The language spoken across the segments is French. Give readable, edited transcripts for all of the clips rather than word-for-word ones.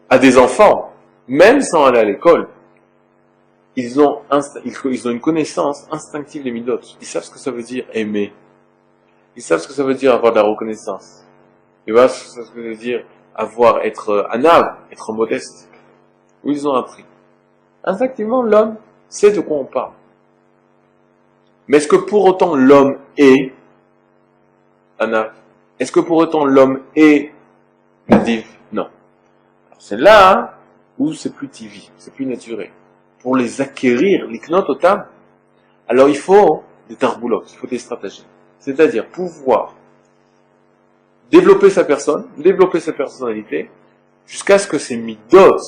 à des enfants, même sans aller à l'école, ils ont une connaissance instinctive des midot. Ils savent ce que ça veut dire aimer. Ils savent ce que ça veut dire avoir de la reconnaissance. Ils savent ce que ça veut dire être anav, être modeste. Où ils ont appris. Instinctivement, l'homme sait de quoi on parle. Mais est-ce que pour autant l'homme est anav? Est-ce que pour autant l'homme est nadiv? Non. Alors c'est là où c'est plus tivi, c'est plus naturel. Pour les acquérir, l'iknot otam, alors il faut des tarboulotes, il faut des stratégies. C'est-à-dire pouvoir développer sa personne, développer sa personnalité, jusqu'à ce que ces midot,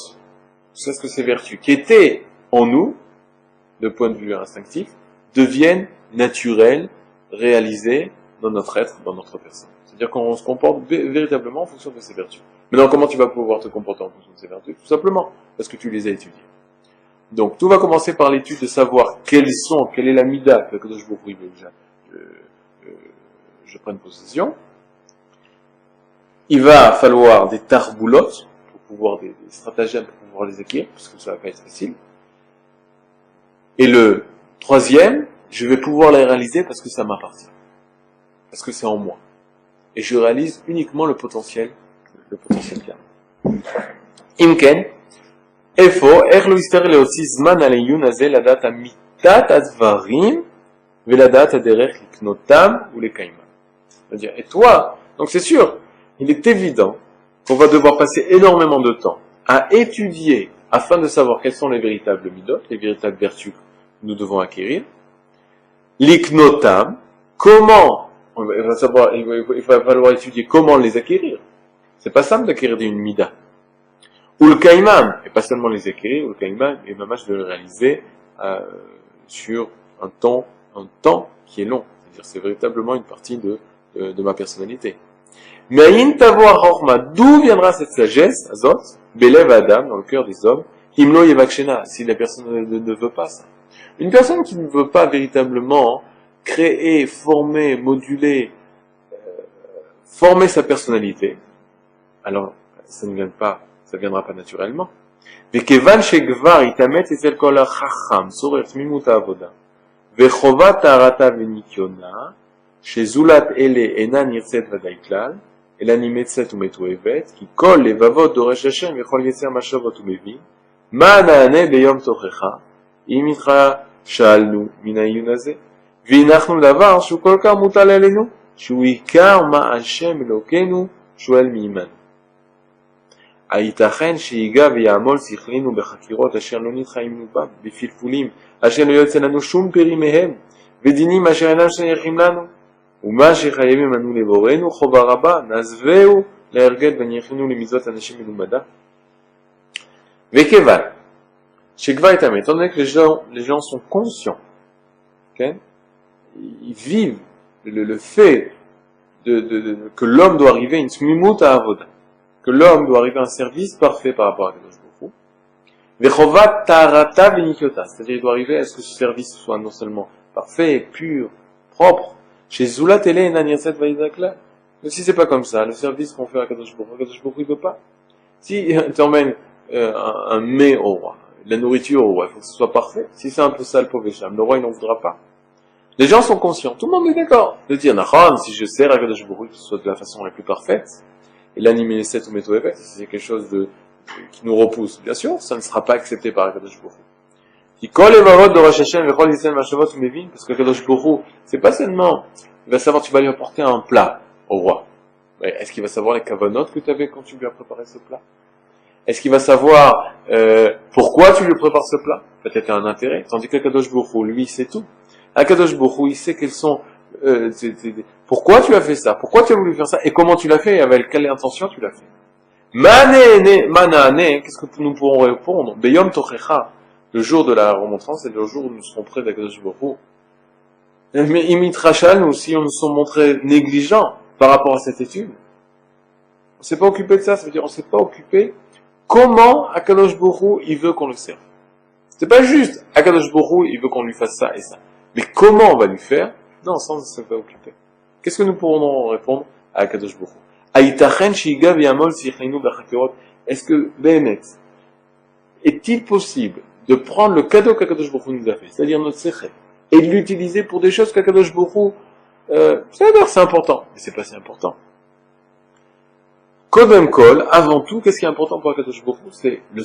jusqu'à ce que ces vertus qui étaient en nous, de point de vue instinctif, deviennent naturelles, réalisées dans notre être, dans notre personne. C'est-à-dire qu'on se comporte véritablement en fonction de ces vertus. Maintenant, comment tu vas pouvoir te comporter en fonction de ces vertus? Tout simplement, parce que tu les as étudiées. Donc, tout va commencer par l'étude de savoir quelle est la mida que je vous prie déjà, je prenne possession. Il va falloir des tarboulotes, pour pouvoir des stratagèmes pour pouvoir les acquérir, parce que ça va pas être facile. Et le troisième, je vais pouvoir les réaliser parce que ça m'appartient. Parce que c'est en moi. Et je réalise uniquement le potentiel qu'il y a. Imken, Efo, Erlo Ister Leotzi Zman Aleyun Aze Ladat Amitat Advarim Veladat Aderech Liknotam ou les Kaima. C'est-à-dire, et toi, donc c'est sûr, il est évident qu'on va devoir passer énormément de temps à étudier afin de savoir quelles sont les véritables midot, les véritables vertus que nous devons acquérir. Liknotam, comment, il va falloir étudier comment les acquérir. C'est pas simple d'acquérir une mida. Ou le kaimam, et pas seulement les acquérir, ou le kaimam, et même je vais le réaliser sur un temps qui est long. C'est-à-dire, c'est véritablement une partie de ma personnalité. Mais aïn tavoir horma, d'où viendra cette sagesse, azot, belev adam, dans le cœur des hommes, himlo yevakshena, si la personne ne veut pas ça. Une personne qui ne veut pas véritablement créer, former, moduler, former sa personnalité, alors ça viendra pas naturellement. Vekevan shegvar itamet etel kol hacham sorer tmimut avoda vechovat tarata venikiona shezulat ele ena nirtzet vaday klal אלא נמצאת ומתועבת, כי כל לבבות דורש השם יכול יצר משאבות ומבין, מה נענה ביום תוכחה, אם איתך שאלנו מן העיון הזה, והנחנו דבר שהוא כל כך מוטל עלינו, שהוא עיקר מה השם אלוקינו שואל מעמנו. הייתכן שיגע ויעמול שכלינו בחקירות אשר לא נתחיימנו בם, בפלפולים אשר לא יוצא לנו שום פרי מהם, ודינים אשר אינם שייכים לנו, ומה שחייבים אנו לבורנו חובה רבה, נעזבהו להרגל ונייחנו למצוות אנשים מלומדה. וכיוון שכבר איתם, étant donné que les gens sont conscients, okay? Ils vivent le fait que l'homme doit arriver à une smimut à avoda, que l'homme doit arriver à un service parfait par rapport à Kadosh Baruch Hu, vechovat tarata venikiota, c'est-à-dire il doit arriver à ce que ce service soit non seulement parfait, pur, propre, chez Zula Télé et Naniaset Vaïdakla. Mais si c'est pas comme ça, le service qu'on fait à Kadosh Baruch Hu, il veut pas. Si tu emmènes un mets au roi, la nourriture au roi, il faut que ce soit parfait. Si c'est un peu sale, pauvre Écham, le roi il n'en voudra pas. Les gens sont conscients, tout le monde est d'accord. De dire, Nahon, si je sers à Kadosh Baruch Hu, que ce soit de la façon la plus parfaite, et l'animer 7 ou métaux effet, si c'est quelque chose qui nous repousse, bien sûr, ça ne sera pas accepté par Kadosh Baruch Hu. Parce que Kadosh Baruch Hu, c'est pas seulement, il va savoir, tu vas lui apporter un plat au roi. Est-ce qu'il va savoir les kavanot que tu avais quand tu lui as préparé ce plat? Est-ce qu'il va savoir pourquoi tu lui prépares ce plat? Peut-être un intérêt. Tandis que Kadosh Baruch Hu, lui, c'est tout. Kadosh Baruch Hu, il sait quels sont pourquoi tu as fait ça, pourquoi tu as voulu faire ça, et comment tu l'as fait, et avec quelle intention tu l'as fait. Manane, qu'est-ce que nous pourrons répondre? Beyom Tochecha, le jour de la remontrance, c'est le jour où nous serons près d'Akadosh Baruch Hu. Mais imitrachal, nous, si on nous sommes montrés négligents par rapport à cette étude, on s'est pas occupé de ça, ça veut dire on s'est pas occupé comment Akadosh Baruch Hu, il veut qu'on le serve. C'est pas juste Akadosh Baruch Hu, il veut qu'on lui fasse ça et ça. Mais comment on va lui faire? Non, ça on ne s'est pas occupé. Qu'est-ce que nous pourrons répondre à Akadosh Baruch Hu? Aïtachen shiga v'yamol sichleinu b'chakirot. est-ce que, Béhémet, est-il possible de prendre le cadeau qu'Akadosh Baruch Hu nous a fait, c'est-à-dire notre sechet, et de l'utiliser pour des choses qu'Akadosh Baruch Hu, c'est important, mais c'est pas si important. Kodem Kol, avant tout, qu'est-ce qui est important pour Akadosh Baruch Hu? C'est le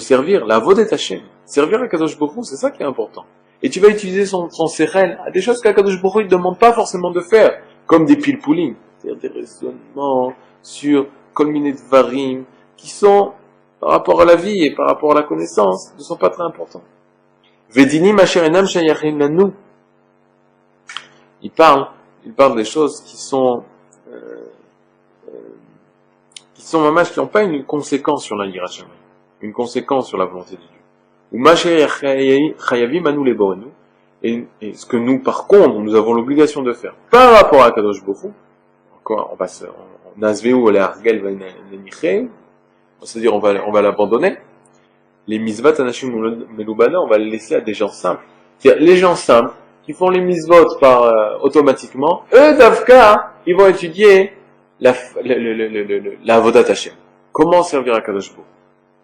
servir, la avodat Hashem. Servir Akadosh Baruch Hu, c'est ça qui est important. Et tu vas utiliser son sechel à des choses qu'Akadosh Baruch Hu ne demande pas forcément de faire, comme des pilpoulim, c'est-à-dire des raisonnements sur kolminet varim, qui sont, par rapport à la vie et par rapport à la connaissance, ne sont pas très importants. Vedinim asher enam shayachin lanu. Il parle des choses qui sont mamash, qui n'ont pas une conséquence sur la yira shamayim, une conséquence sur la volonté de Dieu. Ou masher chayavim anu leborenu, et ce que nous, par contre, nous avons l'obligation de faire par rapport à Kadosh Baruch Hu, encore, on nazveu ou le hargel v'neniche, c'est-à-dire on va l'abandonner. Les misvat anashim melubana, on va les laisser à des gens simples. C'est-à-dire les gens simples qui font les misvot automatiquement, eux d'Avka, ils vont étudier la avodat Hashem. Comment servir à Kadosh Baruch Hu.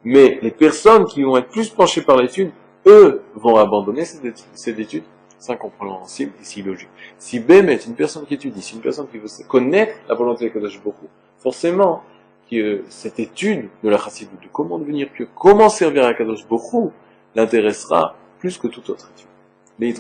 Mais les personnes qui vont être plus penchées par l'étude, eux vont abandonner cette étude. C'est incompréhensible et c'est illogique. Si Bem est une personne qui étudie, si une personne qui veut connaître la volonté de Kadosh Baruch Hu, forcément que cette étude de la chassidut, de comment devenir pieux, comment servir à Kadosh Baruch Hu, l'intéressera plus que toute autre étude. Les